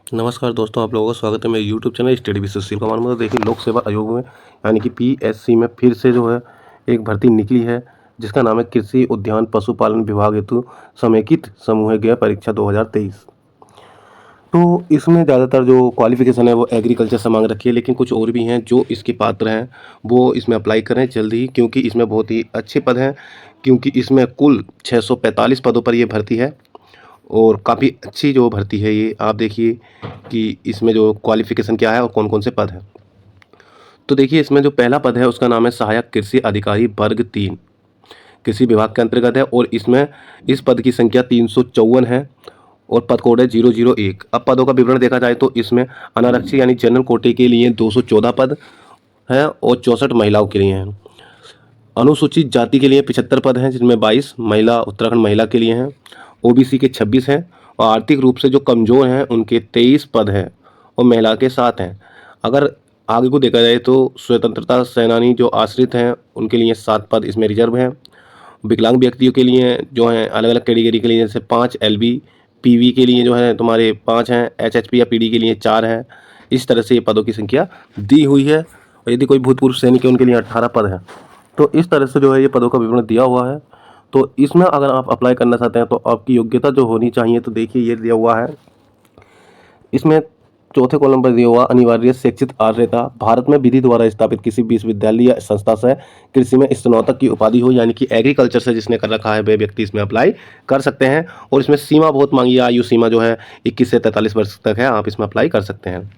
नमस्कार दोस्तों, आप लोगों का स्वागत है मेरे YouTube channel study with Sushil Kumar में। देखिए, लोक सेवा आयोग में यानी कि पीएससी में फिर से जो है एक भर्ती निकली है, जिसका नाम है कृषि उद्यान पशुपालन विभाग हेतु समेकित समूह परीक्षा 2023। तो इसमें ज़्यादातर जो क्वालिफिकेशन है वो एग्रीकल्चर से मांग रखी है, लेकिन कुछ और भी हैं जो इसके पात्र हैं वो इसमें अप्लाई करें जल्दी ही, क्योंकि इसमें बहुत ही अच्छे पद हैं। क्योंकि इसमें कुल 645 पदों पर ये भर्ती है और काफ़ी अच्छी जो भर्ती है ये। आप देखिए कि इसमें जो क्वालिफ़िकेशन क्या है और कौन-कौन से पद हैं। तो देखिए, इसमें जो पहला पद है उसका नाम है सहायक कृषि अधिकारी वर्ग 3, कृषि विभाग के अंतर्गत है और इसमें इस पद की संख्या 354 है और पद कोड है 001। अब पदों का विवरण देखा जाए तो इसमें अनारक्षित यानी जनरल कोटे के लिए 214 पद हैं और 64 महिलाओं के लिए हैं। अनुसूचित जाति के लिए 75 पद हैं, जिनमें 22 महिला उत्तराखंड महिला के लिए हैं। ओबीसी के 26 हैं और आर्थिक रूप से जो कमज़ोर हैं उनके 23 पद हैं और महिला के 7 हैं। अगर आगे को देखा जाए तो स्वतंत्रता सेनानी जो आश्रित हैं उनके लिए 7 पद इसमें रिजर्व हैं। विकलांग व्यक्तियों के लिए जो हैं अलग अलग कैटेगरी के लिए, जैसे 5 एलबी, पीवी के लिए जो है तुम्हारे 5 हैं, एचएचपी या पीडी के लिए 4 हैं। इस तरह से ये पदों की संख्या दी हुई है और यदि कोई भूतपूर्व सैनिक है उनके लिए 18 पद हैं। तो इस तरह से जो है ये पदों का विवरण दिया हुआ है। तो इसमें अगर आप अप्लाई करना चाहते हैं तो आपकी योग्यता जो होनी चाहिए, तो देखिए ये दिया हुआ है। इसमें चौथे कॉलम पर दिया हुआ अनिवार्य शैक्षिक अर्हता भारत में विधि द्वारा स्थापित किसी विश्वविद्यालय या संस्था से कृषि में स्नातक की उपाधि हो, यानी कि एग्रीकल्चर से जिसने कर रखा है वे व्यक्ति इसमें अप्लाई कर सकते हैं। और इसमें सीमा बहुत मांगी है, आयु सीमा जो है 21 से 43 वर्ष तक है, आप इसमें अप्लाई कर सकते हैं।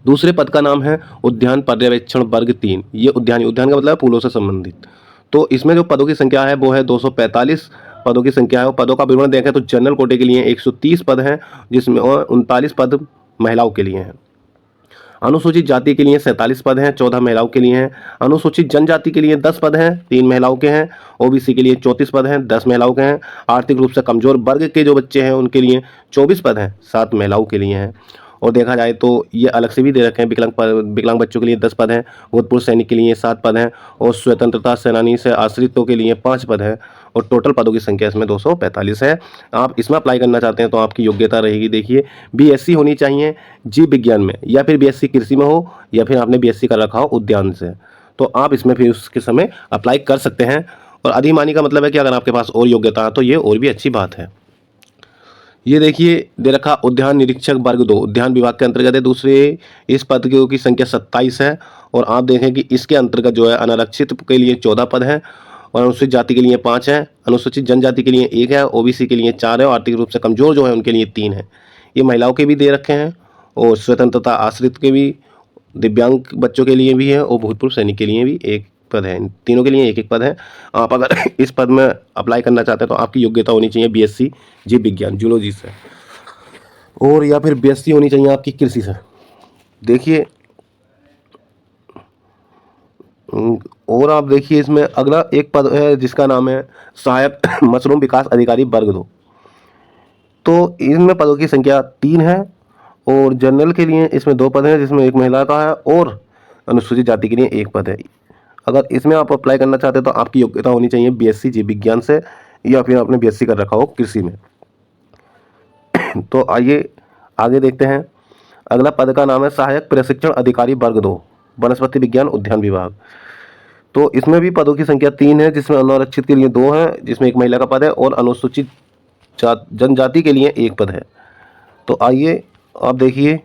दूसरे पद का नाम है उद्यान पर्यवेक्षण वर्ग 3। ये उद्यान का मतलब है फूलों से संबंधित। तो इसमें जो पदों की संख्या है वो है 245 पदों की संख्या है। और पदों का विवरण देखें तो जनरल कोटे के लिए 130 पद हैं, जिसमें और 39 पद महिलाओं के लिए हैं। अनुसूचित जाति के लिए 47 पद हैं, 14 महिलाओं के लिए हैं। अनुसूचित जनजाति के लिए 10 पद हैं, 3 महिलाओं के हैं। ओबीसी के लिए 34 पद हैं, 10 महिलाओं के हैं। आर्थिक रूप से कमजोर वर्ग के जो बच्चे हैं उनके लिए 24 पद हैं, 7 महिलाओं के लिए हैं। और देखा जाए तो ये अलग से भी दे रखे हैं। विकलांग बच्चों के लिए 10 पद हैं, भूतपूर्व सैनिक के लिए 7 पद हैं और स्वतंत्रता सेनानी से आश्रितों के लिए 5 पद हैं। और टोटल पदों की संख्या इसमें 245 है। आप इसमें अप्लाई करना चाहते हैं तो आपकी योग्यता रहेगी, देखिए, बीएससी होनी चाहिए जीव विज्ञान में, या फिर बीएससी कृषि में हो, या फिर आपने बीएससी कर रखा हो उद्यान से, तो आप इसमें फिर उसके समय अप्लाई कर सकते हैं। और अधिमानी का मतलब है कि अगर आपके पास और योग्यता है तो ये और भी अच्छी बात है। ये देखिए दे रखा उद्यान निरीक्षक वर्ग 2 उद्यान विभाग के अंतर्गत है। दूसरे इस पद की संख्या 27 है और आप देखें कि इसके अंतर्गत जो है अनारक्षित के लिए 14 पद हैं और अनुसूचित जाति के लिए 5 हैं, अनुसूचित जनजाति के लिए 1 है, ओबीसी के लिए 4 है और आर्थिक रूप से कमजोर जो है उनके लिए 3 है। ये महिलाओं के भी दे रखे हैं और स्वतंत्रता आश्रित के भी, दिव्यांग बच्चों के लिए भी है और भूतपूर्व सैनिक के लिए भी 1 पद है। इन तीनों के लिए 1-1 पद है। आप अगर इस पद में अप्लाई करना चाहते हैं तो आपकी योग्यता होनी चाहिए बीएससी जीव विज्ञान जूलॉजी से, और या फिर बीएससी होनी चाहिए आपकी कृषि से। देखिए, और आप देखिए इसमें अगला एक पद है जिसका नाम है सहायक मशरूम विकास अधिकारी वर्ग 2। तो इनमें पदों की संख्या 3 है और जनरल के लिए इसमें 2 पद हैं, जिसमें 1 महिला का है और अनुसूचित जाति के लिए 1 पद है। अगर इसमें आप अप्लाई करना चाहते हैं तो आपकी योग्यता होनी चाहिए बीएससी जीव विज्ञान से, या फिर आपने बीएससी कर रखा हो कृषि में। तो आइए आगे देखते हैं। अगला पद का नाम है सहायक प्रशिक्षण अधिकारी वर्ग 2 वनस्पति विज्ञान उद्यान विभाग। तो इसमें भी पदों की संख्या 3 है, जिसमें अनारक्षित के लिए 2 हैं, जिसमें 1 महिला का पद है और अनुसूचित जनजाति के लिए 1 पद है। तो आइए आप देखिए,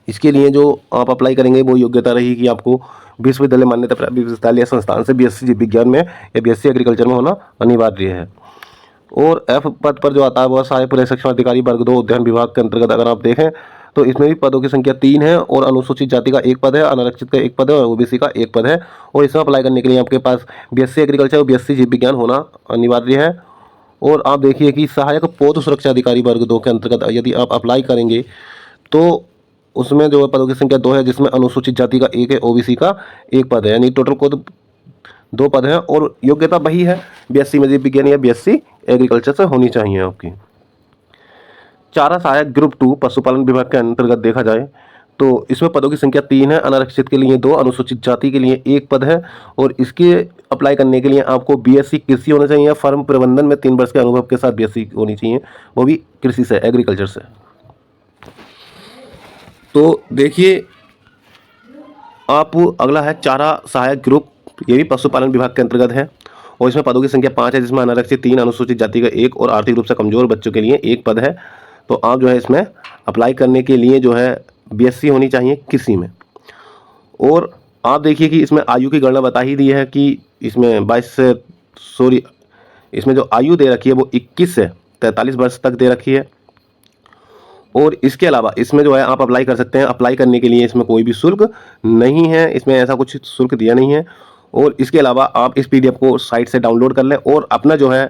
इसके लिए जो आप अप्लाई करेंगे वो योग्यता रहेगी कि आपको विश्वविद्यालय मान्यता प्राप्त विश्वविद्यालय संस्थान से बीएससी जीव विज्ञान में या बीएससी एग्रीकल्चर में होना अनिवार्य है। और एफ पद पर जो आता है वह सहायक प्रशिक्षण अधिकारी वर्ग 2 उद्यान विभाग के अंतर्गत अगर आप देखें तो इसमें भी पदों की संख्या 3 है और अनुसूचित जाति का 1 पद है, अनारक्षित का 1 पद है और ओबीसी का 1 पद है। और इसमें अप्लाई करने के लिए आपके पास बीएससी एग्रीकल्चर और बीएससी जीव विज्ञान होना अनिवार्य है। और आप देखिए कि सहायक पौध सुरक्षा अधिकारी वर्ग 2 के अंतर्गत यदि आप अप्लाई करेंगे तो उसमें जो पदों की संख्या 2 है, जिसमें अनुसूचित जाति का 1 है, ओबीसी का 1 पद है, यानी टोटल को 2 पद हैं। और योग्यता वही है बीएससी में जीव विज्ञान या बीएससी एग्रीकल्चर से होनी चाहिए आपकी। चारा सहायक ग्रुप 2 पशुपालन विभाग के अंतर्गत देखा जाए तो इसमें पदों की संख्या 3 है, अनारक्षित के लिए 2, अनुसूचित जाति के लिए 1 पद है। और इसके अप्लाई करने के लिए आपको बीएससी कृषि होना चाहिए, फर्म प्रबंधन में 3 वर्ष के अनुभव के साथ बीएससी होनी चाहिए, वो भी कृषि से एग्रीकल्चर से। तो देखिए, आप अगला है चारा सहायक ग्रुप, ये भी पशुपालन विभाग के अंतर्गत है और इसमें पदों की संख्या 5 है, जिसमें अनारक्षित 3, अनुसूचित जाति का 1 और आर्थिक रूप से कमजोर बच्चों के लिए 1 पद है। तो आप जो है इसमें अप्लाई करने के लिए जो है बीएससी होनी चाहिए कृषि में। और आप देखिए कि इसमें आयु की गणना बता ही दी है कि इसमें 22 से सॉरी इसमें जो आयु दे रखी है वो 21 से 43 वर्ष तक दे रखी है। और इसके अलावा इसमें जो है आप अप्लाई कर सकते हैं। अप्लाई करने के लिए इसमें कोई भी शुल्क नहीं है, इसमें ऐसा कुछ शुल्क दिया नहीं है। और इसके अलावा आप इस पीडीएफ को साइट से डाउनलोड कर लें और अपना जो है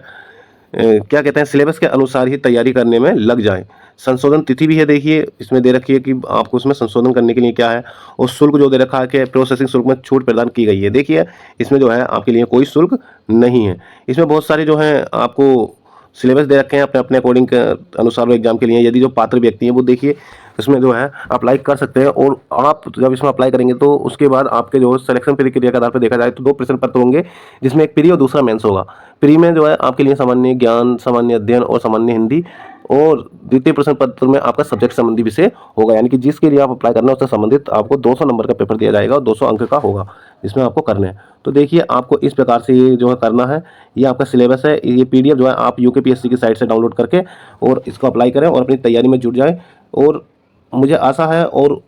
क्या कहते हैं सिलेबस के अनुसार ही तैयारी करने में लग जाएं। संशोधन तिथि भी है, देखिए इसमें दे रखी है कि आपको उसमें संशोधन करने के लिए क्या है, और शुल्क जो दे रखा है कि प्रोसेसिंग शुल्क में छूट प्रदान की गई है। देखिए इसमें जो है आपके लिए कोई शुल्क नहीं है। इसमें बहुत सारे जो हैं आपको सिलेबस दे रखे हैं अपने अपने अकॉर्डिंग के अनुसार वो एग्जाम के लिए। यदि जो पात्र व्यक्ति हैं वो देखिए इसमें जो है अप्लाई कर सकते हैं। और आप जब इसमें अप्लाई करेंगे तो उसके बाद आपके जो सिलेक्शन प्रक्रिया के आधार पर देखा जाए तो 2 प्रश्न पत्र होंगे, जिसमें एक प्री और दूसरा मेंस होगा। प्री में जो है आपके लिए सामान्य ज्ञान, सामान्य अध्ययन और सामान्य हिंदी, और द्वितीय प्रश्न पत्र में आपका सब्जेक्ट संबंधी विषय होगा, यानी कि जिसके लिए आप अप्लाई करना है उससे संबंधित आपको 200 नंबर का पेपर दिया जाएगा और 200 अंक का होगा, जिसमें आपको करना है। तो देखिए आपको इस प्रकार से ये जो है करना है। ये आपका सिलेबस है। ये पीडीएफ जो है आप यूकेपीएससी की साइट से डाउनलोड करके और इसको अप्लाई करें और अपनी तैयारी में जुट जाएं। और मुझे आशा है और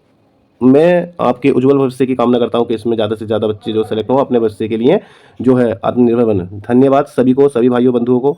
मैं आपके उज्जवल भविष्य की कामना करता हूं कि इसमें ज़्यादा से ज़्यादा बच्चे जो सेलेक्ट हो अपने भविष्य के लिए जो है आत्मनिर्भर बने। धन्यवाद सभी को, सभी भाइयों बंधुओं को।